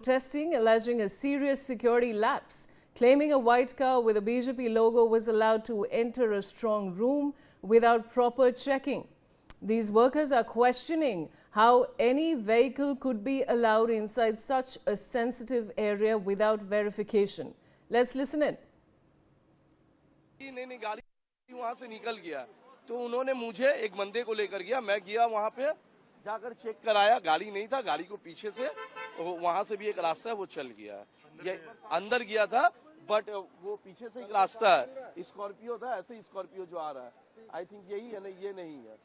protesting, alleging a serious security lapse, claiming a white car with a BJP logo was allowed to enter a strong room without proper checking. These workers are questioning how any vehicle could be allowed inside such a sensitive area without verification. Let's listen in. नहीं गाड़ी वहां से निकल गया तो उन्होंने मुझे एक बंदे को लेकर गया, मैं गया वहां पे जाकर चेक कराया, गाड़ी नहीं था, गाड़ी को पीछे से वहां से भी एक रास्ता है वो चल गया, ये अंदर गया था बट वो पीछे से एक रास्ता है, स्कॉर्पियो था, ऐसे स्कॉर्पियो जो आ रहा है, आई थिंक यही है ना, ये नहीं है,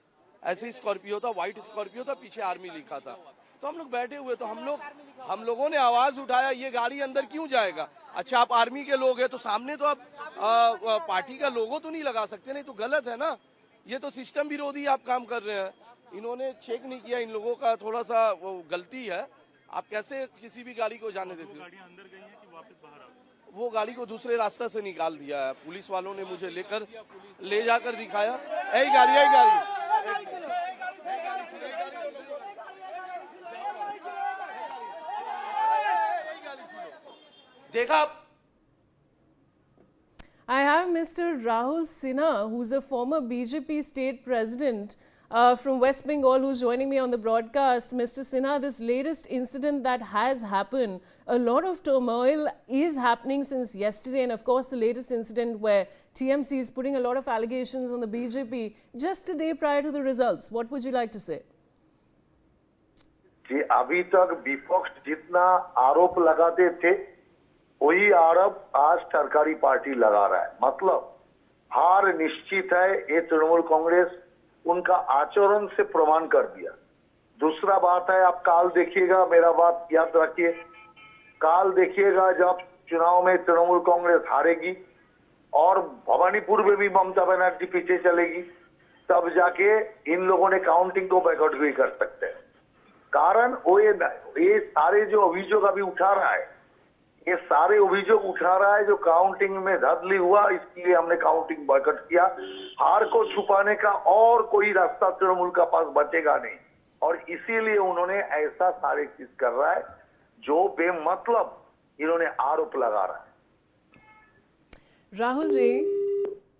ऐसे स्कॉर्पियो था, व्हाइट स्कॉर्पियो था, पीछे आर्मी लिखा था। तो हम लोग बैठे हुए तो हम लोगों ने आवाज उठाया ये गाड़ी अंदर क्यों जाएगा। अच्छा आप आर्मी के लोग हैं तो सामने तो आप पार्टी का लोगो तो नहीं लगा सकते, नहीं तो गलत है ना, ये तो सिस्टम विरोधी आप काम कर रहे हैं। इन्होंने चेक नहीं किया, इन लोगों का थोड़ा सा वो गलती है। आप कैसे किसी भी गाड़ी को जाने देते? गाड़ियां अंदर गई हैं कि वापस बाहर आ गई? वो गाड़ी को दूसरे रास्ते से निकाल दिया है, पुलिस वालों ने मुझे ले जाकर दिखाया, यही गाड़ी देखा आप। I have Mr. Rahul Sinha, who's a former BJP state president from West Bengal, who's joining me on the broadcast. Mr. Sinha, this latest incident that has happened, a lot of turmoil is happening since yesterday, and of course the latest incident where TMC is putting a lot of allegations on the BJP just a day prior to the results. What would you like to say? जी अभी तक विपक्ष जितना आरोप लगाते थे वही आरोप आज सरकारी पार्टी लगा रहा है, मतलब हार निश्चित है। ये तृणमूल कांग्रेस उनका आचरण से प्रमाण कर दिया। दूसरा बात है, आप काल देखिएगा, मेरा बात याद रखिए, काल देखिएगा जब चुनाव में तृणमूल कांग्रेस हारेगी और भवानीपुर में भी ममता बनर्जी पीछे चलेगी, तब जाके इन लोगों ने काउंटिंग को बैकआउट भी कर सकते हैं। कारण वो ये सारे जो अभियोग अभी उठा रहा है, ये सारे अभियोग उठा रहा है जो काउंटिंग में धांधली हुआ, इसलिए हमने काउंटिंग बॉयकॉट किया। हार को छुपाने का और कोई रास्ता तृणमूल का पास बचेगा नहीं, और इसीलिए उन्होंने ऐसा सारे चीज कर रहा है जो बेमतलब इन्होंने आरोप लगा रहा है। Rahul ji,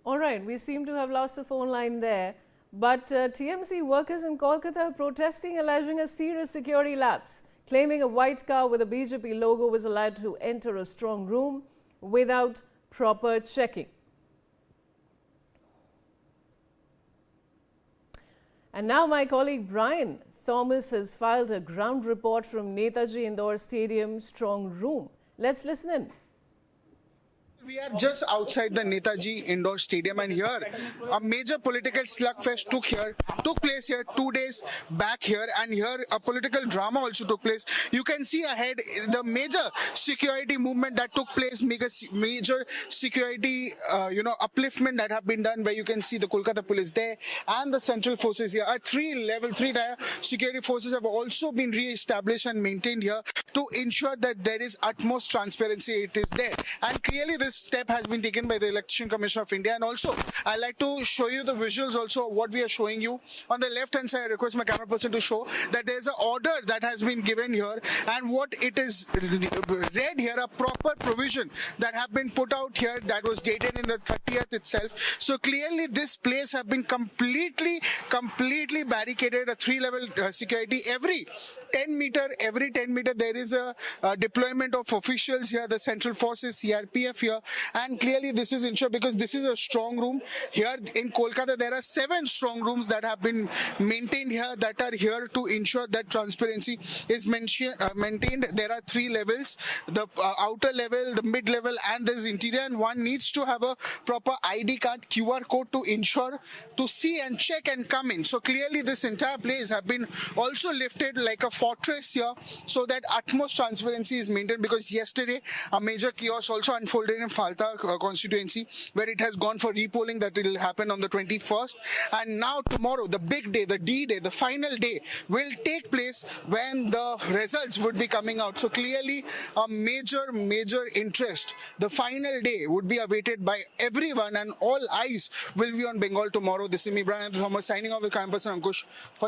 all right, we seem to have lost the phone line there. But TMC workers in Kolkata are protesting, alleging a serious security lapse, claiming a white car with a BJP logo was allowed to enter a strong room without proper checking. And now my colleague Brian Thomas has filed a ground report from Netaji Indore Stadium strong room. Let's listen in. We are just outside the Netaji Indoor Stadium, and here a major political slugfest took place here 2 days back here, and here a political drama also took place. You can see ahead the major security movement that took place, major security upliftment that have been done, where you can see the Kolkata police there and the central forces here. Three-tier security forces have also been re-established and maintained here to ensure that there is utmost transparency. It is there, and clearly this step has been taken by the Election Commission of India. And also I like to show you the visuals also what we are showing you on the left hand side. I request my camera person to show that there is an order that has been given here, and what it is read here, a proper provision that have been put out here that was dated in the 30th itself. So clearly this place have been completely barricaded, a three-level security. Every 10 meter there is a deployment of officials here, the central forces, CRPF here, and clearly this is ensured because this is a strong room. Here in Kolkata there are 7 strong rooms that have been maintained here, that are here to ensure that transparency is maintained. There are 3 levels, the outer level, the mid level, and this interior, and one needs to have a proper ID card, QR code to ensure to see and check and come in. So clearly this entire place have been also lifted like a fortress here, so that utmost transparency is maintained, because yesterday a major chaos also unfolded in Falta constituency, where it has gone for repolling that will happen on the 21st, and now tomorrow the big day, the D-Day, the final day will take place when the results would be coming out. So clearly a major interest, the final day would be awaited by everyone, and all eyes will be on Bengal tomorrow. This is me, Brian Thomas, signing off with crime person Ankush for